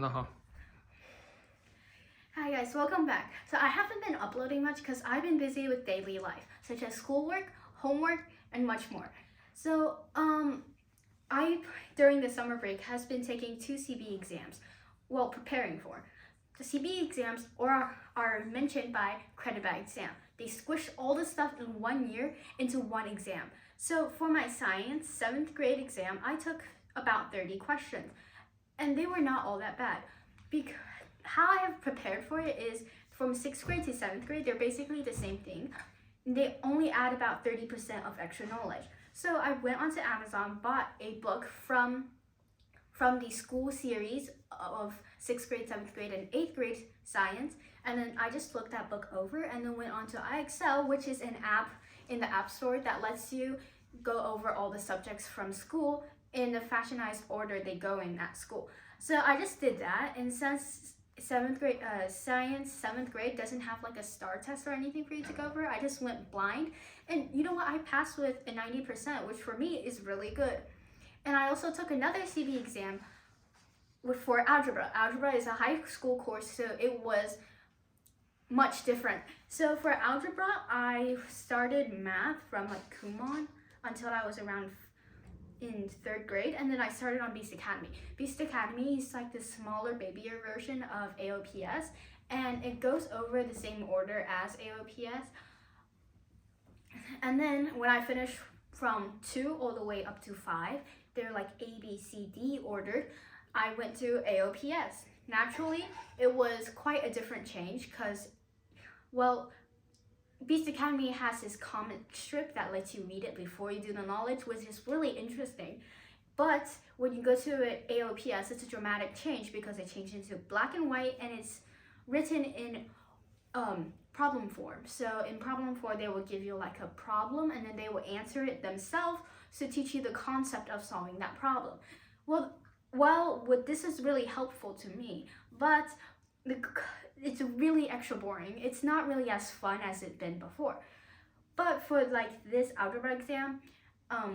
Uh-huh. Hi guys, welcome back. So I haven't been uploading much because I've been busy with daily life, such as schoolwork, homework, and much more. So I during the summer break has been taking 2 CBE exams, well preparing for. The CBE exams are mentioned by credit by exam. They squish all the stuff in 1 year into one exam. So for my science 7th grade exam, I took about 30 questions, and they were not all that bad. Because how I have prepared for it is from 6th grade to 7th grade, they're basically the same thing. They only add about 30% of extra knowledge. So I went onto Amazon, bought a book from the school series of 6th grade, 7th grade, and 8th grade science, and then I just looked that book over and then went onto iExcel, which is an app in the App Store that lets you go over all the subjects from school in the fashionized order they go in at school. So I just did that, and since 7th grade science 7th grade doesn't have like a STAR test or anything for you to go over, I just went blind, and you know what, I passed with a 90%, which for me is really good. And I also took another CB exam for algebra. Algebra is a high school course, so it was much different. So for algebra, I started math from like Kumon until I was around in 3rd grade, and then I started on Beast Academy. Beast Academy is like the smaller, babier version of AOPS, and it goes over the same order as AOPS. And then when I finished from 2 all the way up to 5, they're like A, B, C, D ordered, I went to AOPS. Naturally, it was quite a different change because, well, Beast Academy has this comic strip that lets you read it before you do the knowledge, which is really interesting. But when you go to AOPS, it's a dramatic change because it changed into black and white, and it's written in problem form. So in problem form, they will give you like a problem, and then they will answer it themselves to teach you the concept of solving that problem. This is really helpful to me, but it's really extra boring. It's not really as fun as it's been before. But for like this algebra exam,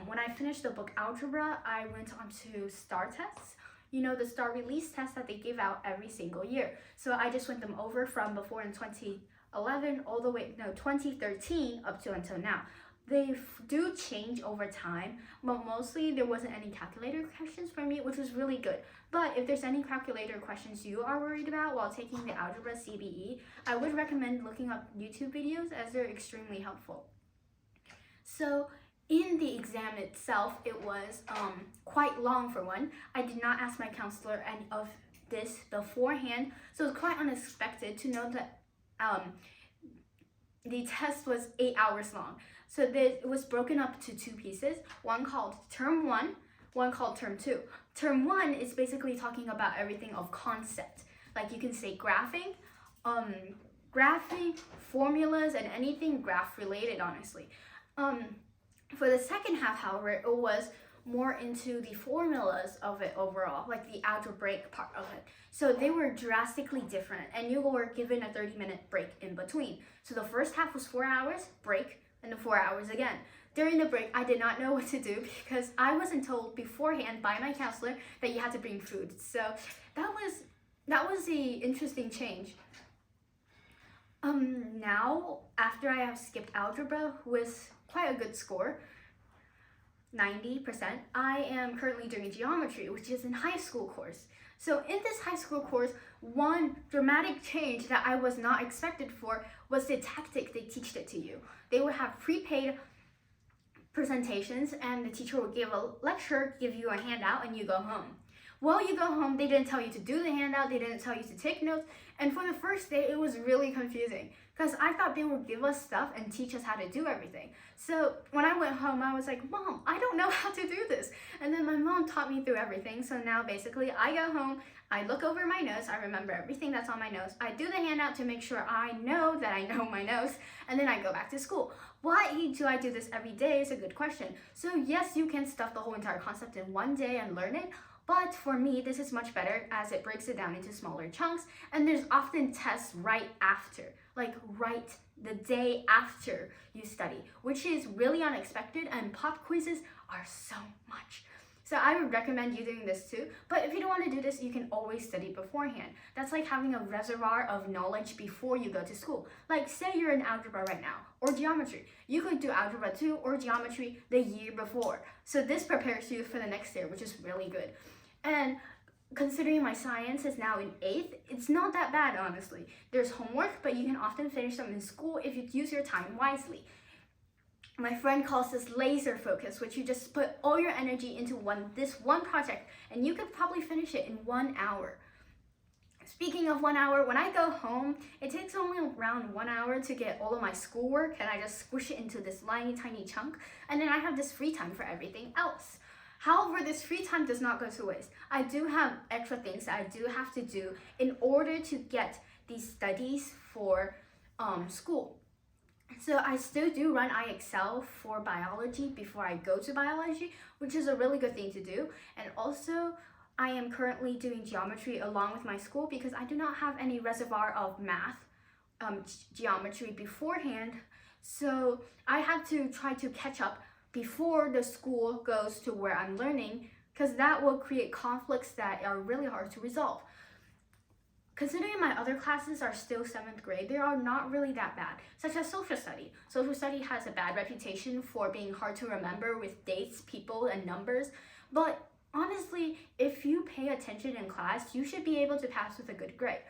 when I finished the book Algebra, I went on to STAR tests. You know, the STAR release tests that they give out every single year. So I just went them over from before in 2011 all the way, no, 2013 up to until now. They do change over time, but mostly there wasn't any calculator questions for me, which was really good. But if there's any calculator questions you are worried about while taking the algebra CBE, I would recommend looking up YouTube videos as they're extremely helpful. So in the exam itself, it was quite long for one. I did not ask my counselor any of this beforehand, so it was quite unexpected to know that the test was 8 hours long. So it was broken up to 2 pieces, one called Term 1, one called Term 2. Term 1 is basically talking about everything of concept. Like you can say graphing, formulas, and anything graph related, honestly. For the second half, however, it was more into the formulas of it overall, like the algebraic part of it. So they were drastically different, and you were given a 30-minute break in between. So the first half was 4 hours, break, and then 4 hours again. During the break, I did not know what to do because I wasn't told beforehand by my counselor that you had to bring food. So that was the interesting change. Now, after I have skipped algebra with quite a good score, 90%, I am currently doing geometry, which is a high school course. So in this high school course, one dramatic change that I was not expected for was the tactic they teach it to you. They would have prepaid presentations, and the teacher would give a lecture, give you a handout, and you go home. Well, you go home, they didn't tell you to do the handout, they didn't tell you to take notes, and for the first day, it was really confusing because I thought they would give us stuff and teach us how to do everything. So when I went home, I was like, Mom, I don't know how to do this. And then my mom taught me through everything. So now basically I go home, I look over my notes, I remember everything that's on my notes, I do the handout to make sure I know that I know my notes, and then I go back to school. Why do I do this every day is a good question. So yes, you can stuff the whole entire concept in one day and learn it, but for me, this is much better as it breaks it down into smaller chunks, and there's often tests right after, like right the day after you study, which is really unexpected, and pop quizzes are so much. So I would recommend you doing this too. But if you don't want to do this, you can always study beforehand. That's like having a reservoir of knowledge before you go to school. Like say you're in algebra right now or geometry. You could do algebra 2 or geometry the year before. So this prepares you for the next year, which is really good. And considering my science is now in 8th, it's not that bad, honestly. There's homework, but you can often finish them in school if you use your time wisely. My friend calls this laser focus, which you just put all your energy into this one project, and you could probably finish it in 1 hour. Speaking of 1 hour, when I go home, it takes only around 1 hour to get all of my schoolwork, and I just squish it into this tiny chunk, and then I have this free time for everything else. However, this free time does not go to waste. I do have extra things that I do have to do in order to get these studies for school. So I still do run IXL for biology before I go to biology, which is a really good thing to do. And also, I am currently doing geometry along with my school because I do not have any reservoir of math, geometry beforehand. So I have to try to catch up before the school goes to where I'm learning, because that will create conflicts that are really hard to resolve. Considering my other classes are still 7th grade, they are not really that bad, such as social study. Social study has a bad reputation for being hard to remember with dates, people, and numbers, but honestly, if you pay attention in class, you should be able to pass with a good grade.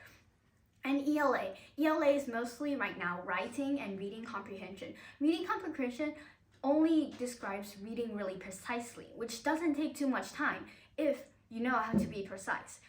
And ELA is mostly right now writing and reading comprehension. Reading comprehension only describes reading really precisely, which doesn't take too much time if you know how to be precise.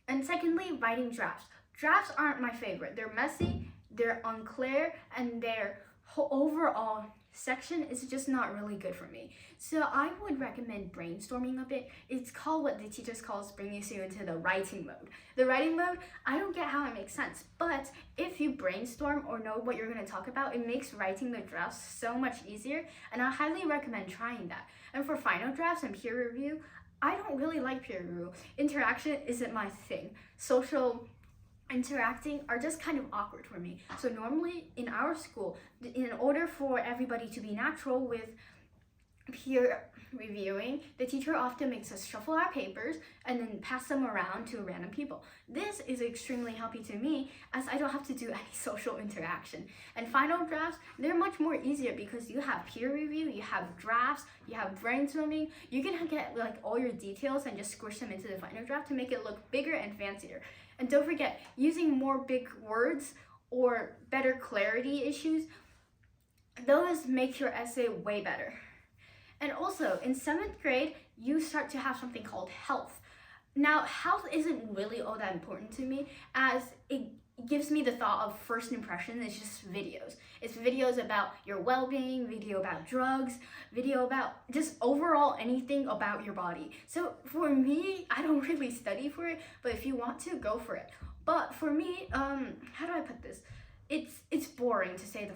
And secondly, writing drafts. Drafts aren't my favorite. They're messy, they're unclear, and their overall section is just not really good for me. So I would recommend brainstorming a bit. It's called what the teachers calls bringing you into the writing mode. The writing mode, I don't get how it makes sense, but if you brainstorm or know what you're going to talk about, it makes writing the drafts so much easier, and I highly recommend trying that. And for final drafts and peer review, I don't really like peer review. Interaction isn't my thing. Social interacting are just kind of awkward for me. So normally in our school, in order for everybody to be natural with peer reviewing, the teacher often makes us shuffle our papers and then pass them around to random people. This is extremely helpful to me as I don't have to do any social interaction. And final drafts, they're much more easier because you have peer review, you have drafts, you have brainstorming. You can get like all your details and just squish them into the final draft to make it look bigger and fancier. And don't forget, using more big words or better clarity issues, those make your essay way better. And also, in 7th grade, you start to have something called health. Now, health isn't really all that important to me as it gives me the thought of first impression. It's just videos. It's videos about your well-being, video about drugs, video about just overall anything about your body. So for me, I don't really study for it, but if you want to, go for it. But for me, how do I put this? It's boring to say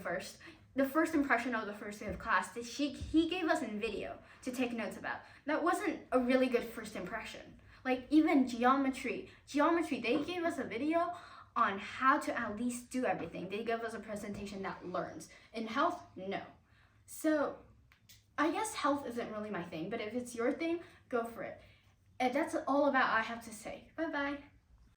the first impression of the first day of class that he gave us in video to take notes about. That wasn't a really good first impression. Like even geometry, they gave us a video on how to at least do everything. They gave us a presentation that learns. In health, no. So I guess health isn't really my thing, but if it's your thing, go for it. And that's all about I have to say. Bye-bye.